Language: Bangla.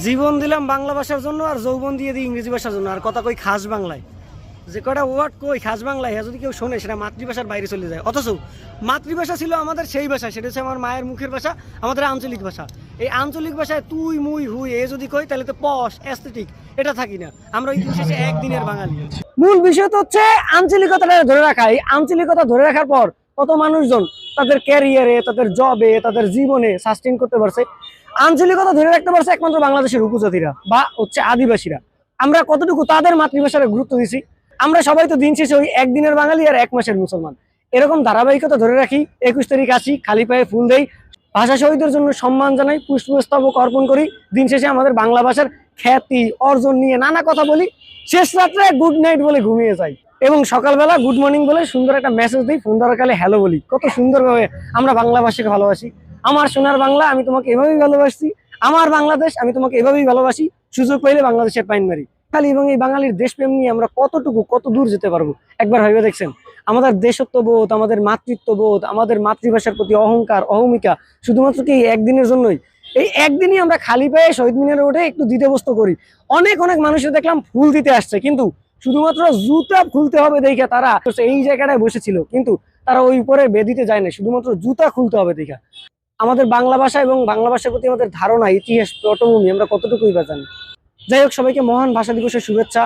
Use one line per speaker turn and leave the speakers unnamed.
জীবন দিলাম বাংলা ভাষার জন্য আর যৌবন দিয়ে দিই ইংরেজি ভাষার জন্য। আর কথা কই খাস বাংলায়, যে কয়টা ওয়ার্ড কই খাস বাংলায়, যদি কেউ শোনে সেটা মাতৃভাষার বাইরে চলে যায়। অথচ মাতৃভাষা ছিল আমাদের সেই ভাষা, সেটা হচ্ছে আমার মায়ের মুখের ভাষা, আমাদের আঞ্চলিক ভাষা। এই আঞ্চলিক ভাষায় তুই মুই হুই এ যদি কই তাহলে তো পশ অ্যাস্থেটিক এটা থাকি না। আমরা ওই দিন শেষে একদিনের বাঙালি। মূল বিষয় তো হচ্ছে আঞ্চলিকতাটা ধরে রাখা। এই আঞ্চলিকতা ধরে রাখার পর কত মানুষজন তাদের ক্যারিয়ারে, তাদের জবে, তাদের জীবনে সাস্টেইন করতে পারছে। আঞ্চলিকতা ধরে রাখতে পারছে একমাত্র বাংলাদেশের উপজাতিরা বা হচ্ছে আদিবাসীরা। আমরা কতটুকু তাদের মাতৃভাষার গুরুত্ব দিছি? আমরা সবাই তো দিন শেষে ওই একদিনের বাঙালি আর 1 মাসের মুসলমান। এরকম ধারাবাহিকতা ধরে রাখি। 21 তারিখ আসি, খালি পায়ে ফুল দেই, ভাষা শহীদদের জন্য সম্মান জানাই, পুষ্পস্তবক অর্পণ করি। দিন শেষে আমাদের বাংলা ভাষার খ্যাতি অর্জন নিয়ে নানা কথা বলি। শেষ রাত্রে গুড নাইট বলে ঘুমিয়ে যাই এবং সকালবেলা গুড মর্নিং বলে সুন্দর একটা মেসেজ দিই, ফোন ধরার কালে হ্যালো বলি। কত সুন্দরভাবে আমরা বাংলা ভাষাকে ভালোবাসি। আমার সোনার বাংলা, আমি তোমাকে এভাবেই ভালোবাসি। আমার বাংলাদেশ, আমি তোমাকে এভাবেই ভালোবাসি। সুযোগ পাইলে বাংলাদেশের পাইন মারি খালি। এবং এই বাঙালির দেশপ্রেম নিয়ে আমরা কতটুকু কত দূর যেতে পারবো একবার ভেবে দেখছেন? আমাদের দেশত্ববোধ, আমাদের মাতৃত্ববোধ, আমাদের মাতৃভাষার প্রতি অহংকার অহমিকা শুধুমাত্র কি এই একদিনের জন্যই? এই একদিনই আমরা খালি পায়ে শহীদ মিনারে উঠে একটু দিতে বসত করি। অনেক অনেক মানুষের দেখলাম ফুল দিতে আসছে, কিন্তু শুধুমাত্র জুতা খুলতে হবে দেখে তারা এই জায়গাটায় বসেছিল, কিন্তু তারা ওই উপরে বেদিতে যায় না, শুধুমাত্র জুতা খুলতে হবে দেখে। আমাদের বাংলা ভাষা এবং বাংলা ভাষার প্রতি আমাদের ধারণা, ইতিহাস, পটভূমি আমরা কতটুকুই বা জানি। যাই হোক, সবাইকে মহান ভাষা দিবসের শুভেচ্ছা।